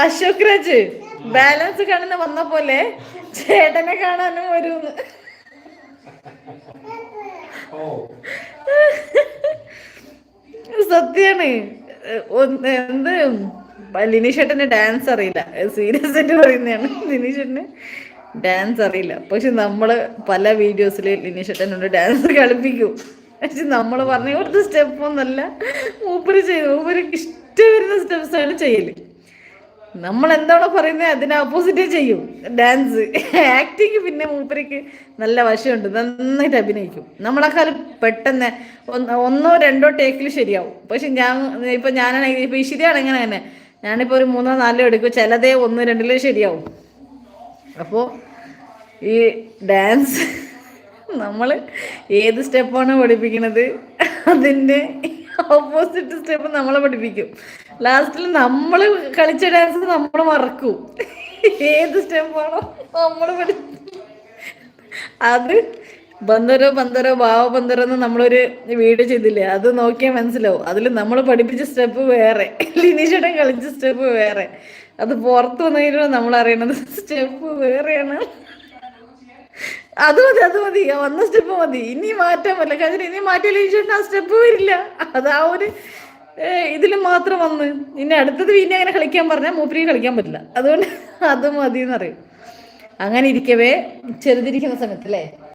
Ashok Raj balance കാണുന്ന വന്ന പോലെ ചേട്ടനെ കാണാനും വരുമെന്ന്. സത്യാണ്. എന്ത് ലിനീഷേട്ടന് ഡാൻസ് അറിയില്ല, സീരിയസ് ആയിട്ട് പറയുന്നതാണ്. ലിനീഷേട്ടന് ഡാൻസ് അറിയില്ല, പക്ഷെ നമ്മള് പല വീഡിയോസിൽ ലിനീഷേട്ടനോട് ഡാൻസ് കളിപ്പിക്കും. പക്ഷെ നമ്മൾ പറഞ്ഞ കൊടുത്ത സ്റ്റെപ്പൊന്നല്ല മൂപ്പര് ചെയ്തു. മൂപ്പർക്ക് ഇഷ്ടം വരുന്ന സ്റ്റെപ്സാണ് ചെയ്യല്. നമ്മൾ എന്താണോ പറയുന്നത് അതിന് ഓപ്പോസിറ്റേ ചെയ്യും. ഡാൻസ് ആക്ടിങ് പിന്നെ മൂപ്പർക്ക് നല്ല വശമുണ്ട്, നന്നായിട്ട് അഭിനയിക്കും. നമ്മളെക്കാളും പെട്ടെന്ന് ഒന്നോ രണ്ടോ ടേക്കിൽ ശരിയാവും. പക്ഷെ ഞാനാണെങ്കിൽ ഇപ്പൊ ഇഷിതയാണ് എങ്ങനെ തന്നെ, ഞാനിപ്പോ ഒരു മൂന്നോ നാലോ എടുക്കും, ചിലതേ ഒന്ന് രണ്ടിലേ ശരിയാവും. അപ്പോൾ ഈ ഡാൻസ് നമ്മൾ ഏത് സ്റ്റെപ്പാണ് പഠിപ്പിക്കുന്നത് അതിൻ്റെ ഓപ്പോസിറ്റ് സ്റ്റെപ്പ് നമ്മളെ പഠിപ്പിക്കും. ലാസ്റ്റിൽ നമ്മൾ കളിച്ച ഡാൻസ് നമ്മൾ മറക്കും. ഏത് സ്റ്റെപ്പാണോ നമ്മൾ അത് ബന്ദരോ ബന്ദരോ ഭാവ ബന്ദരോ എന്ന് നമ്മളൊരു വീഡിയോ ചെയ്തില്ലേ, അത് നോക്കിയാൽ മനസ്സിലാവും. അതിൽ നമ്മൾ പഠിപ്പിച്ച സ്റ്റെപ്പ് വേറെ, ലിനീഷേട്ടൻ കളിച്ച സ്റ്റെപ്പ് വേറെ. അത് പുറത്ത് വന്നു കഴിഞ്ഞാൽ നമ്മൾ അറിയണത് സ്റ്റെപ്പ് വേറെയാണ്. അത് മതി, വന്ന സ്റ്റെപ്പ് മതി, ഇനി മാറ്റാൻ പറ്റില്ല. കാരണം ഇനി മാറ്റിയ ലിനീഷേട്ടൻ ആ സ്റ്റെപ്പ് വരില്ല. അത് ആ ഒരു ഇതിൽ മാത്രം വന്ന് ഇനി അടുത്തത് പിന്നെ അങ്ങനെ കളിക്കാൻ പറഞ്ഞാൽ മൂപ്പരിക്ക് കളിക്കാൻ പറ്റില്ല. അതുകൊണ്ട് അത് മതി എന്നറിയും. അങ്ങനെ ഇരിക്കവേ ചെറുതിരിക്കുന്ന സമയത്ത് അല്ലേ